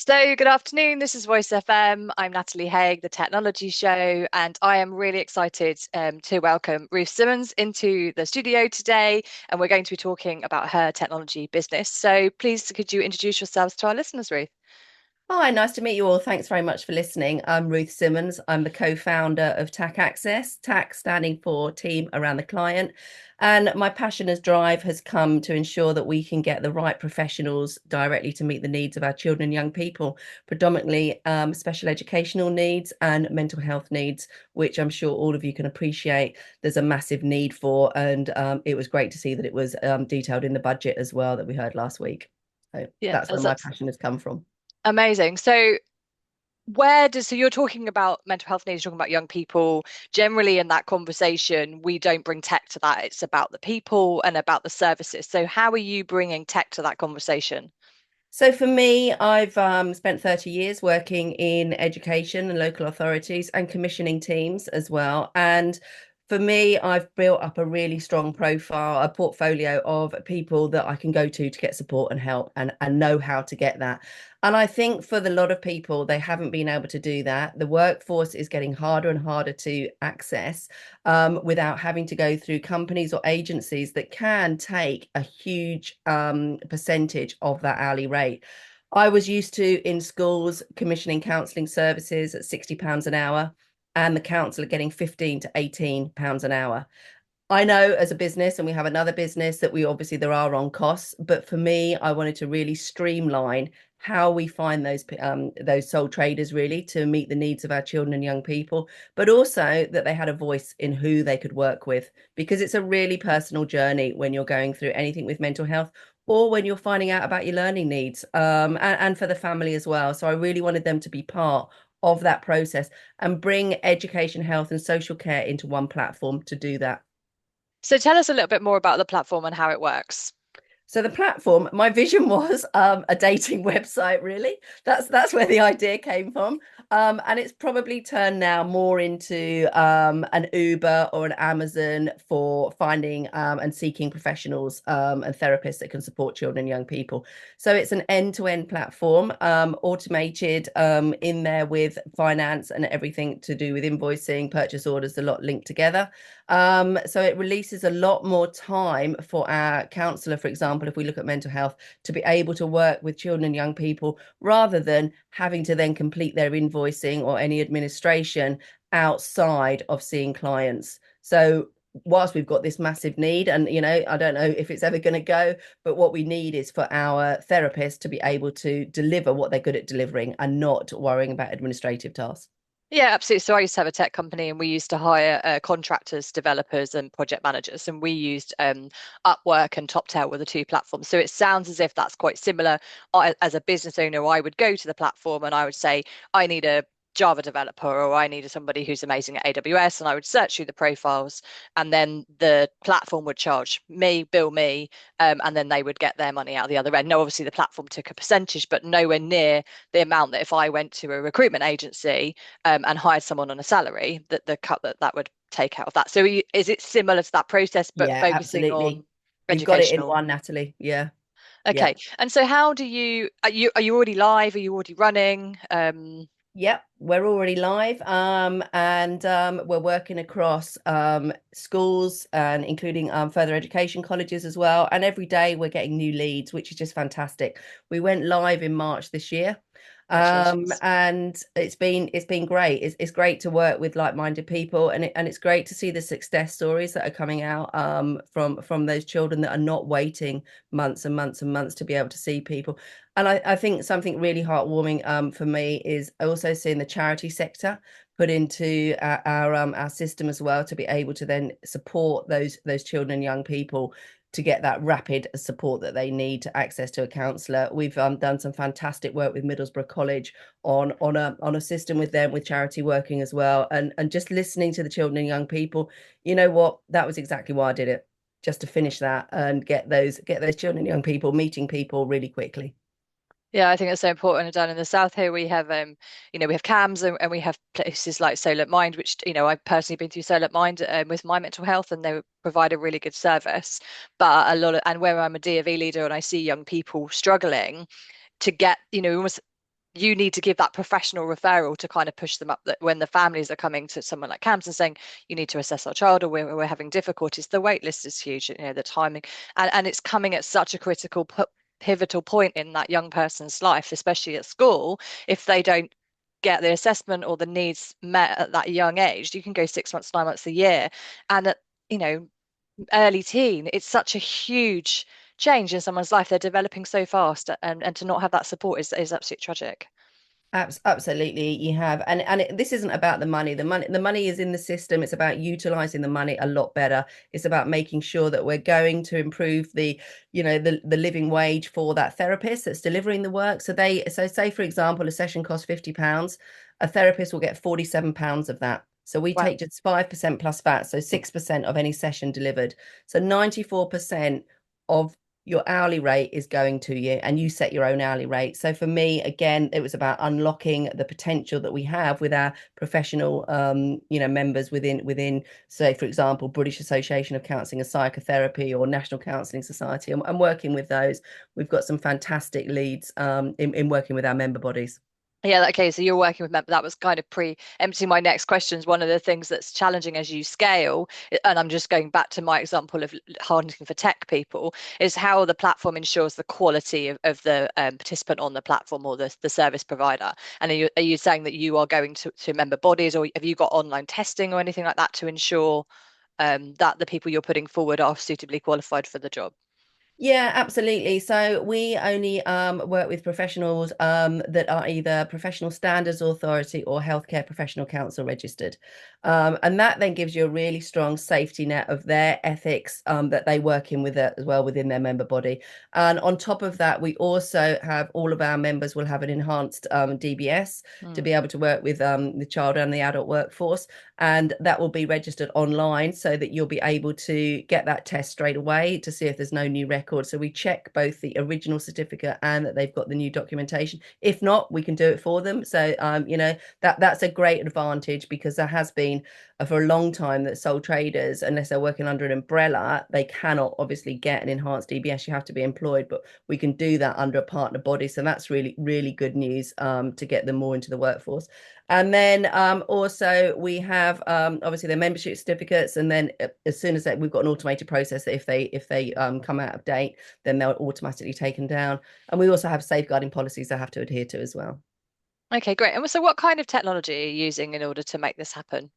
So, good afternoon. This is Voice FM. I'm Natalie Haig, the Technology Show, and I am really excited to welcome Ruth Simmons into the studio today. And we're going to be talking about her technology business. So, please, could you introduce yourselves to our listeners, Ruth? Hi, nice to meet you all. Thanks very much for listening. I'm Ruth Simmons. I'm the co-founder of TAC Access, TAC standing for Team Around the Client. And my passion as drive has come to ensure that we can get the right professionals directly to meet the needs of our children and young people, predominantly special educational needs and mental health needs, which I'm sure all of you can appreciate there's a massive need for. And it was great to see that it was detailed in the budget as well that we heard last week. So Yeah, that's where my that's passion has come from. amazing. So you're talking about mental health needs, you're talking about young people. Generally, in that conversation, we don't bring tech to that. It's about the people and about the services. So, how are you bringing tech to that conversation? So for me, I've spent 30 years working in education and local authorities and commissioning teams as well. And for me, I've built up a really strong profile, a portfolio of people that I can go to get support and help and know how to get that. And I think for the lot of people, they haven't been able to do that. The workforce is getting harder and harder to access without having to go through companies or agencies that can take a huge percentage of that hourly rate. I was used to in schools commissioning counselling services at £60 an hour, and the council are getting 15 to £18 an hour. I know as a business, and we have another business that we obviously there are on costs, but for me, I wanted to really streamline how we find those sole traders really to meet the needs of our children and young people, but also that they had a voice in who they could work with, because it's a really personal journey when you're going through anything with mental health or when you're finding out about your learning needs, and for the family as well. So I really wanted them to be part of that process and bring education, health, and social care into one platform to do that. So, tell us a little bit more about the platform and how it works. So the platform, my vision was a dating website, really. That's where the idea came from. And it's probably turned now more into an Uber or an Amazon for finding and seeking professionals and therapists that can support children and young people. So it's an end-to-end platform, automated in there with finance and everything to do with invoicing, purchase orders, a lot linked together. So it releases a lot more time for our counsellor, for example, if we look at mental health, to be able to work with children and young people rather than having to then complete their invoicing or any administration outside of seeing clients. So whilst we've got this massive need, and I don't know if it's ever going to go, but what we need is for our therapists to be able to deliver what they're good at delivering and not worrying about administrative tasks. Yeah, absolutely. So I used to have a tech company and we used to hire contractors, developers, and project managers, and we used Upwork and TopTail were the two platforms. So it sounds as if that's quite similar. As a business owner, I would go to the platform and I would say, I need a Java developer or I needed somebody who's amazing at AWS, and I would search through the profiles, and then the platform would charge me, bill me, and then they would get their money out the other end. No, obviously the platform took a percentage, but nowhere near the amount that if I went to a recruitment agency and hired someone on a salary, that the cut that would take out of that. So is it similar to that process, but Yeah, focusing absolutely. on You've got it in educational? one, Natalie. Yeah. Yeah. Okay. And so how do you already live? Are you already running? Yep, we're already live, and we're working across schools and including further education colleges as well. And every day we're getting new leads, which is just fantastic. We went live in March this year, Congratulations. and it's been great. It's great to work with like-minded people, and it's great to see the success stories that are coming out from those children that are not waiting months and months and months to be able to see people. And I think something really heartwarming for me is also seeing the charity sector put into our system as well to be able to then support those children and young people to get that rapid support that they need to access to a counsellor. We've done some fantastic work with Middlesbrough College on a system with them with charity working as well, and just listening to the children and young people. You know what? That was exactly why I did it, just to finish that and get those children and young people meeting people really quickly. Yeah, I think it's so important. Down in the south here, we have we have CAMS, and we have places like Solar Mind, which I've personally been through Solar Mind with my mental health, and they provide a really good service. But a lot of, and where I'm a D of E leader and I see young people struggling to get, almost you need to give that professional referral to kind of push them up, that when the families are coming to someone like CAMS and saying you need to assess our child, or we're having difficulties, the wait list is huge, the timing, and it's coming at such a critical pivotal point in that young person's life, especially at school. If they don't get the assessment or the needs met at that young age, you can go 6 months, 9 months, a year, and at you know early teen, it's such a huge change in someone's life. They're developing so fast, and to not have that support is absolutely tragic. Absolutely, you have, and this isn't about the money. The money is in the system. It's about utilizing the money a lot better. It's about making sure that we're going to improve the living wage for that therapist that's delivering the work. So say for example, a session costs £50, a therapist will get £47 of that. So we Wow. take just 5% plus VAT, so 6% of any session delivered. So 94% of your hourly rate is going to you, and you set your own hourly rate. So for me, again, it was about unlocking the potential that we have with our professional members within say for example British Association of Counselling and Psychotherapy or National Counselling Society, and working with those. We've got some fantastic leads in working with our member bodies. Yeah, okay. So you're working with that was kind of preempting my next questions. One of the things that's challenging as you scale, and I'm just going back to my example of harnessing for tech people, is how the platform ensures the quality of the participant on the platform, or the service provider. And are you saying that you are going to member bodies, or have you got online testing or anything like that to ensure that the people you're putting forward are suitably qualified for the job? Yeah, absolutely. So we only work with professionals that are either Professional Standards Authority or Healthcare Professional Council registered. And that then gives you a really strong safety net of their ethics that they work in with it as well within their member body. And on top of that, we also have all of our members will have an enhanced DBS to Mm. be able to work with the child and the adult workforce. And that will be registered online so that you'll be able to get that test straight away to see if there's no new record. So we check both the original certificate and that they've got the new documentation. If not, we can do it for them. So that's a great advantage, because there has been for a long time that sole traders, unless they're working under an umbrella, they cannot obviously get an enhanced DBS. You have to be employed, but we can do that under a partner body. So that's really, really good news to get them more into the workforce. And then also we have obviously their membership certificates, and then as soon as we've got an automated process that if they come out of date, then they're automatically taken down. And we also have safeguarding policies they have to adhere to as well. Okay, great. And so what kind of technology are you using in order to make this happen?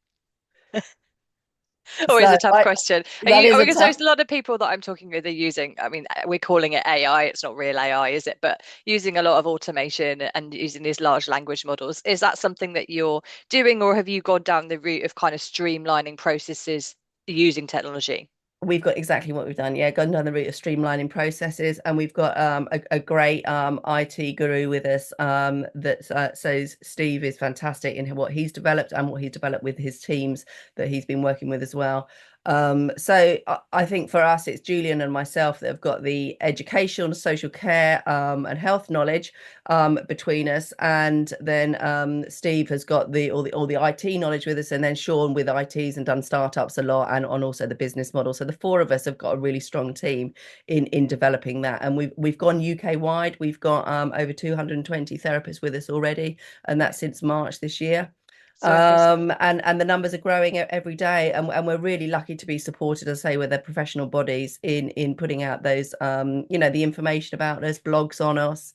Always So a tough question. Are that you, is a because tough. there's a lot of people that I'm talking with are using, I mean, we're calling it AI, it's not real AI, is it? But using a lot of automation and using these large language models. Is that something that you're doing, or have you gone down the route of kind of streamlining processes using technology? We've got exactly what we've done. Yeah, gone down the route of streamlining processes, and we've got a great IT guru with us. So Steve is fantastic in what he's developed and what he's developed with his teams that he's been working with as well. So I think for us, it's Julian and myself that have got the education, social care, and health knowledge between us, and then Steve has got all the IT knowledge with us, and then Sean with ITs and done startups a lot, and on also the business model. So the four of us have got a really strong team in developing that, and we've gone UK wide. We've got over 220 therapists with us already, and that's since March this year. So impressive. And the numbers are growing every day, and we're really lucky to be supported, as I say, with their professional bodies in putting out those the information about us, blogs on us.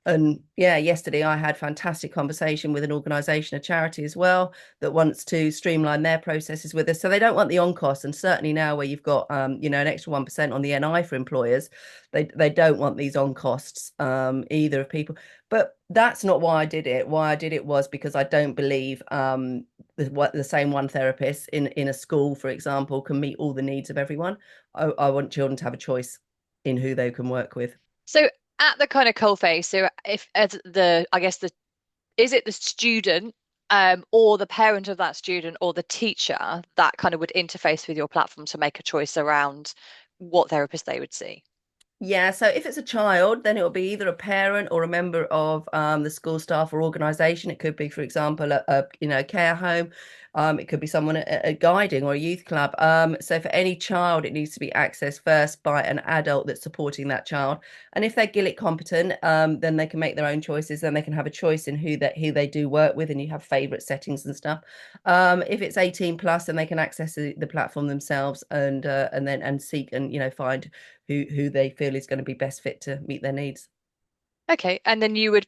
And yeah, yesterday I had fantastic conversation with an organisation, a charity as well, that wants to streamline their processes with us. So they don't want the on costs, and certainly now where you've got an extra 1% on the NI for employers, they don't want these on costs either of people. But that's not why I did it. Why I did it was because I don't believe the same one therapist in a school, for example, can meet all the needs of everyone. I want children to have a choice in who they can work with. So at the kind of coalface, so if as the, I guess the, is it the student or the parent of that student or the teacher that kind of would interface with your platform to make a choice around what therapist they would see? Yeah, so if it's a child, then it will be either a parent or a member of the school staff or organisation. It could be, for example, a care home. It could be someone at guiding or a youth club. So for any child, it needs to be accessed first by an adult that's supporting that child. And if they're Gillick competent, then they can make their own choices. Then they can have a choice in who they do work with, and you have favourite settings and stuff. If it's 18 plus, then they can access the platform themselves and seek and find who they feel is going to be best fit to meet their needs. Okay, and then you would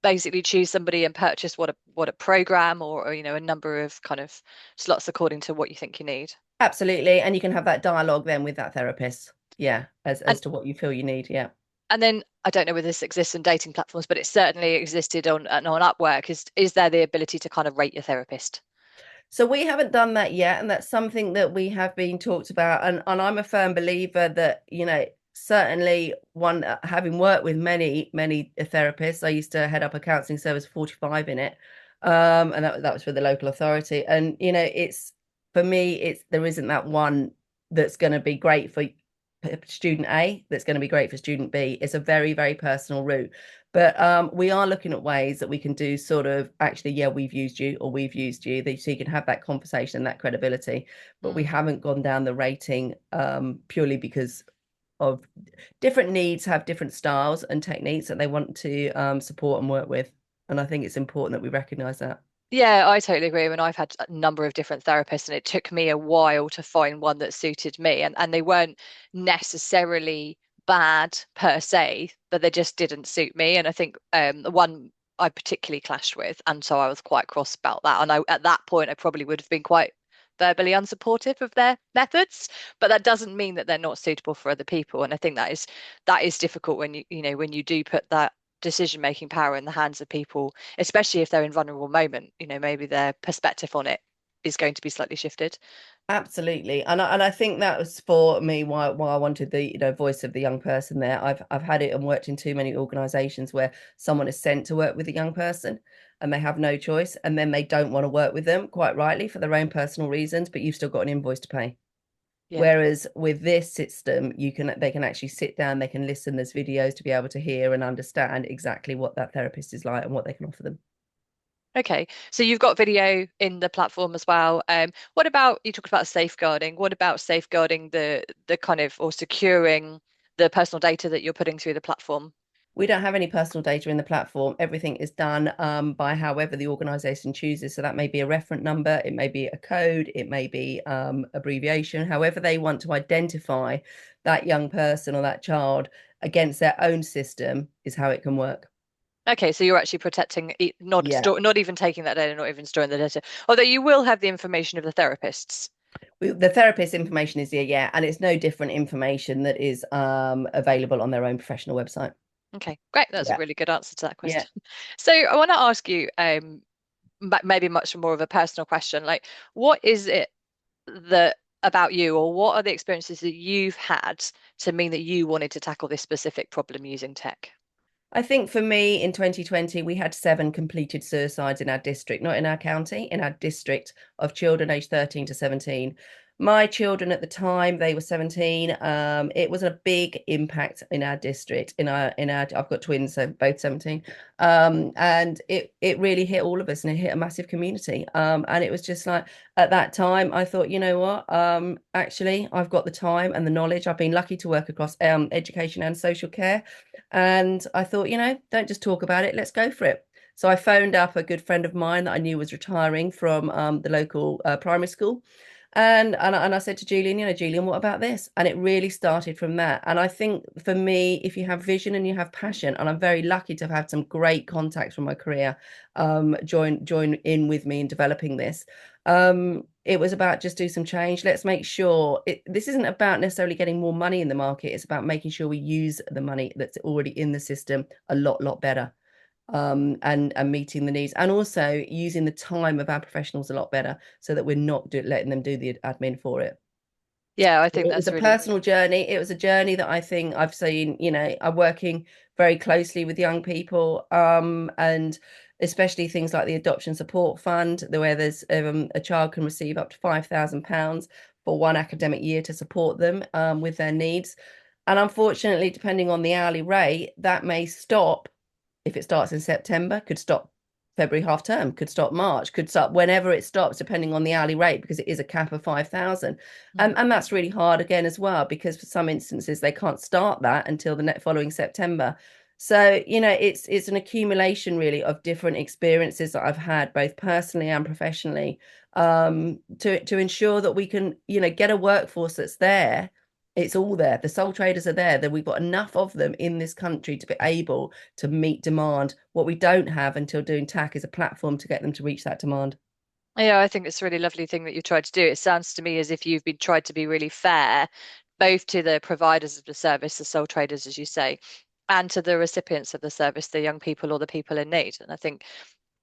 basically choose somebody and purchase what a program or a number of kind of slots according to what you think you need. Absolutely. And you can have that dialogue then with that therapist. Yeah, as And to what you feel you need. Yeah. and then I don't know whether this exists in dating platforms, but it certainly existed on Upwork. Is there the ability to kind of rate your therapist? So we haven't done that yet, and that's something that we have been talked about. And I'm a firm believer that, certainly one having worked with many therapists, I used to head up a counselling service, 45 in it. And that was for the local authority. And it's for me, it's there isn't that one that's going to be great for student A that's going to be great for student B. It's a very, very personal route. But we are looking at ways that we can do sort of actually, yeah, we've used you or we've used you, that so you can have that conversation and that credibility. But we Mm. haven't gone down the rating purely because of different needs have different styles and techniques that they want to support and work with. And I think it's important that we recognize that. Yeah, I totally agree. And I've had a number of different therapists, and it took me a while to find one that suited me. And they weren't necessarily bad per se, but they just didn't suit me. And I think the one I particularly clashed with, and so I was quite cross about that. And at that point, I probably would have been quite verbally unsupportive of their methods, but that doesn't mean that they're not suitable for other people. And I think that is difficult when when you do put that decision making power in the hands of people, especially if they're in vulnerable moment, maybe their perspective on it is going to be slightly shifted. Absolutely. And I think that was for me why I wanted the voice of the young person there. I've had it and worked in too many organizations where someone is sent to work with a young person and they have no choice, and then they don't want to work with them, quite rightly, for their own personal reasons, but you've still got an invoice to pay. Yeah. Whereas with this system, they can actually sit down, they can listen, there's videos to be able to hear and understand exactly what that therapist is like and what they can offer them. Okay. So you've got video in the platform as well. What about you talked about safeguarding? What about safeguarding the kind of or securing the personal data that you're putting through the platform? We don't have any personal data in the platform. Everything is done by however the organization chooses. So that may be a reference number, it may be a code, it may be abbreviation, however they want to identify that young person or that child against their own system is how it can work. Okay, so you're actually protecting, Yeah. not even taking that data, not even storing the data. Although you will have the information of the therapists. The therapist information is here, yeah, and it's no different information that is available on their own professional website. Okay, great. That's a Yeah. really good answer to that Yeah. question. So I want to ask you, maybe much more of a personal question, like what is it that about you, or what are the experiences that you've had to mean that you wanted to tackle this specific problem using tech? I think for me in 2020, we had 7 completed suicides in our district, not in our county, in our district, of children aged 13 to 17. My children at the time, they were 17. It was a big impact in our district. I've got twins, so both 17. And it really hit all of us, and it hit a massive community. And it was just like at that time, I thought, you know what? Actually, I've got the time and the knowledge. I've been lucky to work across education and social care. And I thought, don't just talk about it, let's go for it. So I phoned up a good friend of mine that I knew was retiring from the local primary school. And I said to Julian, Julian, what about this? And it really started from that. And I think for me, if you have vision and you have passion, and I'm very lucky to have had some great contacts from my career join in with me in developing this. It was about just do some change. Let's make sure this isn't about necessarily getting more money in the market. It's about making sure we use the money that's already in the system a lot better, and meeting the needs, and also using the time of our professionals a lot better so that we're not letting them do the admin for it. Yeah, I think It was that's a really, personal journey. It was a journey that I think I've seen, I'm working very closely with young people, and especially things like the Adoption Support Fund, where there's a child can receive up to £5,000 for one academic year to support them with their needs. And unfortunately, depending on the hourly rate, that may stop if it starts in September, could stop February half term, could stop March, could start whenever it stops, depending on the hourly rate, because it is a cap of 5,000. Mm. And that's really hard again as well, because for some instances they can't start that until the net following September. So, it's an accumulation really of different experiences that I've had both personally and professionally, to ensure that we can, get a workforce that's there. It's all there. The sole traders are there, that we've got enough of them in this country to be able to meet demand. What we don't have until doing TAC is a platform to get them to reach that demand. Yeah, I think it's a really lovely thing that you tried to do. It sounds to me as if you've been tried to be really fair, both to the providers of the service, the sole traders, as you say, and to the recipients of the service, the young people or the people in need. And I think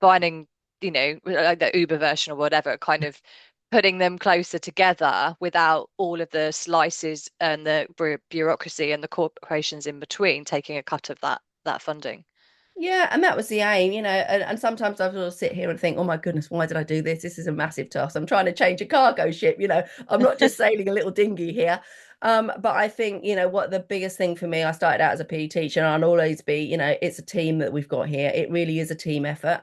finding, like the Uber version or whatever, kind of putting them closer together without all of the slices and the bureaucracy and the corporations in between taking a cut of that funding. Yeah, and that was the aim, and sometimes I will sit here and think, oh my goodness, why did I do this? This is a massive task. I'm trying to change a cargo ship, I'm not just sailing a little dinghy here. But I think, what the biggest thing for me, I started out as a PE teacher, and I'll always be, it's a team that we've got here. It really is a team effort.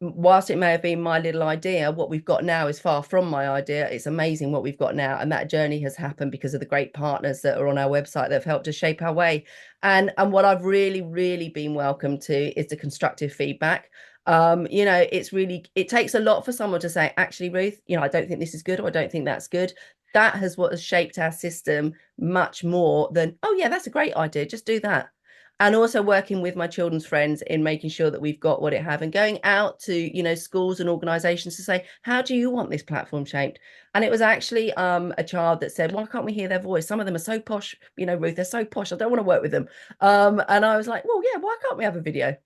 Whilst it may have been my little idea, what we've got now is far from my idea. It's amazing what we've got now. And that journey has happened because of the great partners that are on our website that have helped us shape our way. And what I've really, really been welcome to is the constructive feedback. It takes a lot for someone to say, actually, Ruth, I don't think this is good, or I don't think that's good. That has what has shaped our system much more than, oh yeah, that's a great idea, just do that. And also working with my children's friends in making sure that we've got what it have, and going out to, schools and organizations to say, how do you want this platform shaped? And it was actually a child that said, why can't we hear their voice? Some of them are so posh, Ruth, they're so posh, I don't want to work with them. And I was like, well, yeah, why can't we have a video?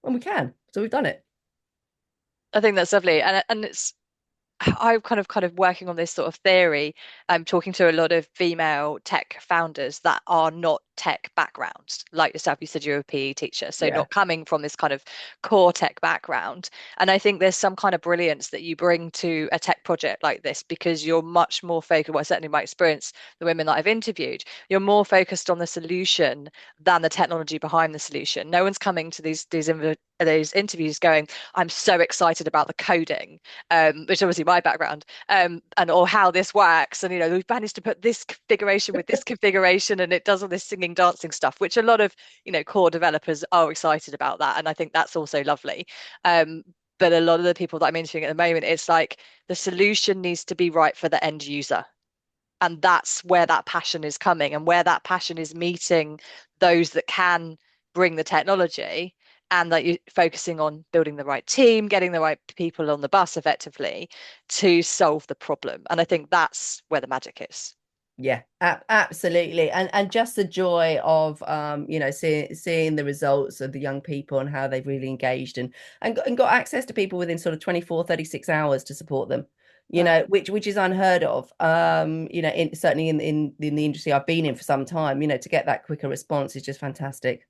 And we can. So we've done it. I think that's lovely, and it's I'm kind of working on this sort of theory. I'm talking to a lot of female tech founders that are not tech backgrounds, like yourself. You said you're a PE teacher, so Yeah. not coming from this kind of core tech background. And I think there's some kind of brilliance that you bring to a tech project like this because you're much more focused. Well, certainly my experience, the women that I've interviewed, you're more focused on the solution than the technology behind the solution. No one's coming to these interviews going, "I'm so excited about the coding." Which obviously my background, and or how this works, and we've managed to put this configuration with this configuration, and it does all this singing, dancing stuff, which a lot of core developers are excited about that, and I think that's also lovely. Um, but a lot of the people that I'm interviewing at the moment, it's like the solution needs to be right for the end user. And that's where that passion is coming and where that passion is meeting those that can bring the technology and that you're focusing on building the right team, getting the right people on the bus effectively to solve the problem. And I think that's where the magic is. Yeah, absolutely. And just the joy of seeing the results of the young people and how they've really engaged and got access to people within sort of 24, 36 hours to support them, Wow. which is unheard of. Certainly in the industry I've been in for some time, to get that quicker response is just fantastic.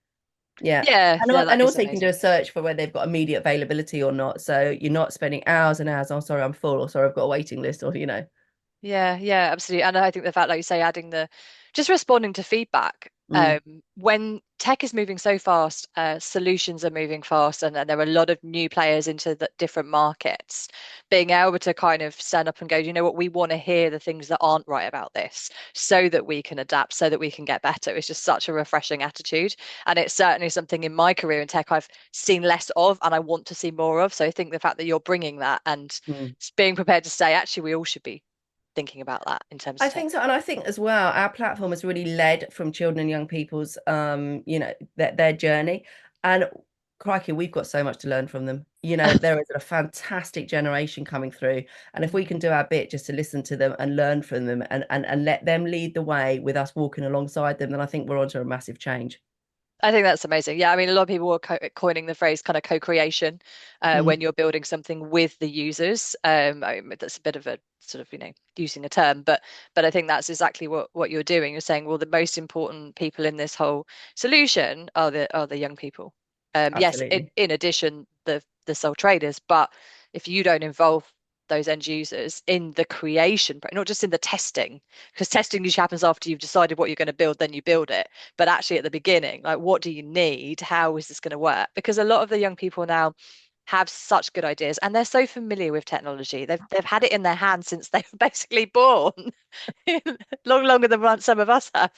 Yeah. Yeah, And, yeah, that and is also you can do a amazing. search for where they've got immediate availability or not. So you're not spending hours and hours, oh, sorry, I'm full, or sorry, I've got a waiting list, or. Yeah, yeah, absolutely. And I think the fact, like you say, adding the just responding to feedback. Mm, When tech is moving so fast, solutions are moving fast, and there are a lot of new players into the different markets. Being able to kind of stand up and go, you know what, we want to hear the things that aren't right about this so that we can adapt, so that we can get better. It's just such a refreshing attitude. And it's certainly something in my career in tech I've seen less of and I want to see more of. So I think the fact that you're bringing that and mm. being prepared to say, actually, we all should be thinking about that in terms of I tech. think so, and I think as well, our platform has really led from children and young people's, their journey. And crikey, we've got so much to learn from them. There is a fantastic generation coming through, and if we Mm. can do our bit just to listen to them and learn from them, and let them lead the way with us walking alongside them, then I think we're onto a massive change. I think that's amazing. Yeah, I mean, a lot of people are coining the phrase kind of co-creation Mm, when you're building something with the users. That's a bit of a sort of, using a term, but I think that's exactly what you're doing. You're saying, well, the most important people in this whole solution are the young people. Yes, absolutely. in addition, the sole traders, but if you don't involve those end users in the creation, but not just in the testing, because testing usually happens after you've decided what you're going to build, then you build it, but actually at the beginning, like what do you need? How is this going to work? Because a lot of the young people now, have such good ideas, and they're so familiar with technology. They've had it in their hands since they were basically born, long longer than some of us have.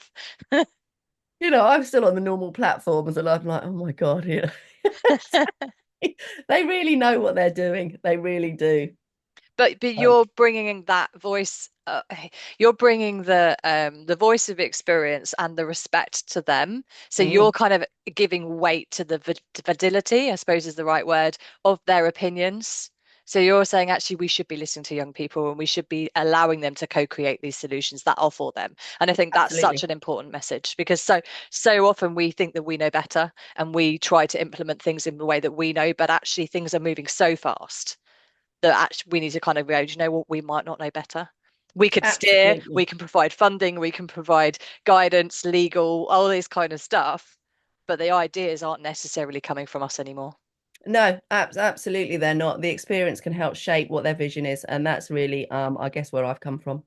I'm still on the normal platforms and I'm like, oh my God, they really know what they're doing. They really do. But Um, you're bringing that voice, you're bringing the voice of experience and the respect to them. So mm, you're kind of giving weight to the validity, I suppose is the right word, of their opinions. So you're saying actually we should be listening to young people and we should be allowing them to co-create these solutions that are for them. And I think that's such absolutely. an important message because so often we think that we know better and we try to implement things in the way that we know, but actually things are moving so fast that actually we need to kind of go, do you know what, we might not know better. We could steer, we Absolutely. can provide funding, we can provide guidance, legal, all this kind of stuff, but the ideas aren't necessarily coming from us anymore. No, absolutely they're not. The experience can help shape what their vision is, and that's really, I guess, where I've come from.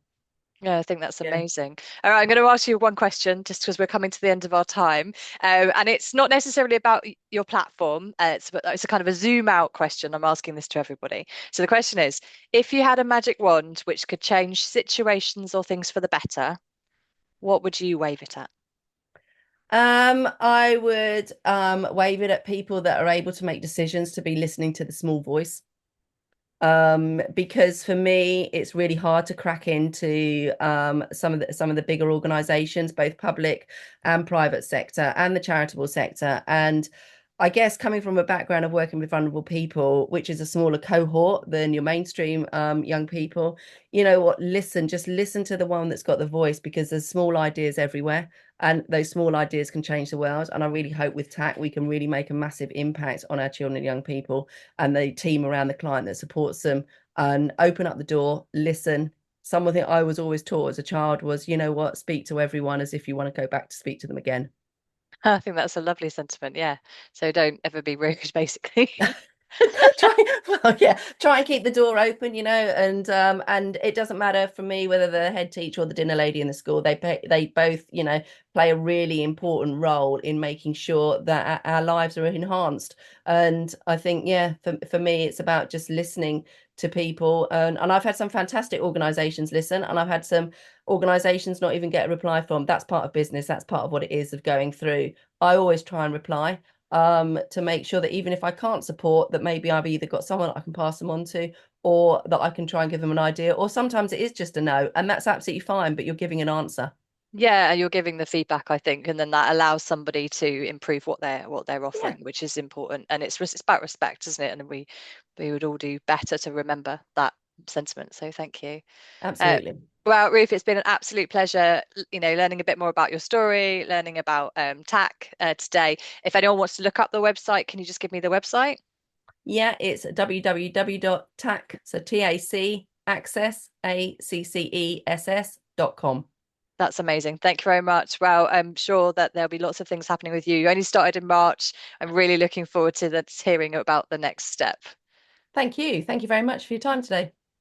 Yeah, I think that's Yeah. amazing. All right, I'm going to ask you one question just because we're coming to the end of our time. And it's not necessarily about your platform. It's a kind of a zoom out question. I'm asking this to everybody. So the question is, if you had a magic wand which could change situations or things for the better, what would you wave it at? I would wave it at people that are able to make decisions to be listening to the small voice. Because for me, it's really hard to crack into some of the bigger organizations, both public and private sector and the charitable sector. And I guess coming from a background of working with vulnerable people, which is a smaller cohort than your mainstream young people, you know what, just listen to the one that's got the voice because there's small ideas everywhere. And those small ideas can change the world. And I really hope with TAC we can really make a massive impact on our children and young people and the team around the client that supports them and open up the door, listen. Something I was always taught as a child was, you know what, speak to everyone as if you want to go back to speak to them again. I think that's a lovely sentiment. Yeah. So don't ever be rude, basically. try well, yeah, try and keep the door open, and it doesn't matter for me whether the head teacher or the dinner lady in the school, they both, play a really important role in making sure that our lives are enhanced. And I think, yeah, for me it's about just listening to people, and I've had some fantastic organizations listen, and I've had some organizations not even get a reply from. That's part of business, that's part of what it is of going through. I always try and reply to make sure that even if I can't support, that maybe I've either got someone I can pass them on to, or that I can try and give them an idea. Or sometimes it is just a no, and that's absolutely fine, but you're giving an answer. Yeah, and you're giving the feedback, I think, and then that allows somebody to improve what they're Yeah, offering, which is important. And it's about respect, isn't it? And we would all do better to remember that sentiment. So thank you. Uh, absolutely. well, Ruth, it's been an absolute pleasure, learning a bit more about your story, learning about TAC today. If anyone wants to look up the website, can you just give me the website? Yeah, it's www.tac, so TAC access, ACCESS.com. That's amazing. Thank you very much. Well, I'm sure that there'll be lots of things happening with you. You only started in March. I'm really looking forward to hearing about the next step. Thank you. Thank you very much for your time today.